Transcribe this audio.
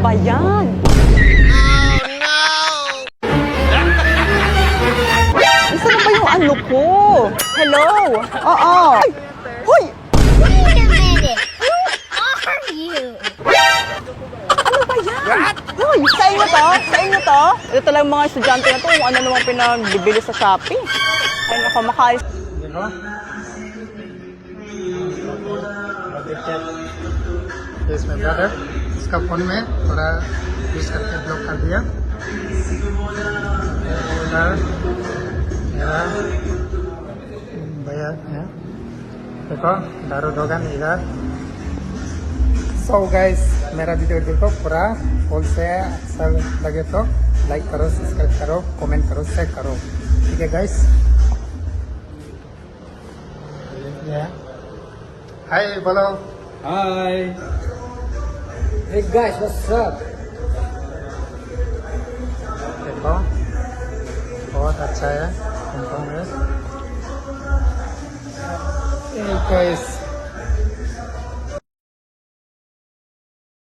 ba yan? Isa na ba yung ano ko? Hello? Oo. Ay! Hoy! Wait a minute! Who are you? Ano ba yan? Hoy! Sa inyo to? Sa inyo to? Ito lang mga estudyante na to kung ano namang pinagbibili sa Shopee. Ay, naku, makalis. देखो ये इसमें brother इसका phone में थोड़ा use करके block कर दिया उधर मेरा भैया है देखो दारू दोकान इधर सो गाइस मेरा वीडियो देखो पूरा फुल से अच्छा लगे तो लाइक करो सब्सक्राइब करो कमेंट करो शेयर करो ठीक है गाइस Yeah. Hi, बोलो. Hi. Hey guys, what's up? देखो बहुत अच्छा है. Hey guys.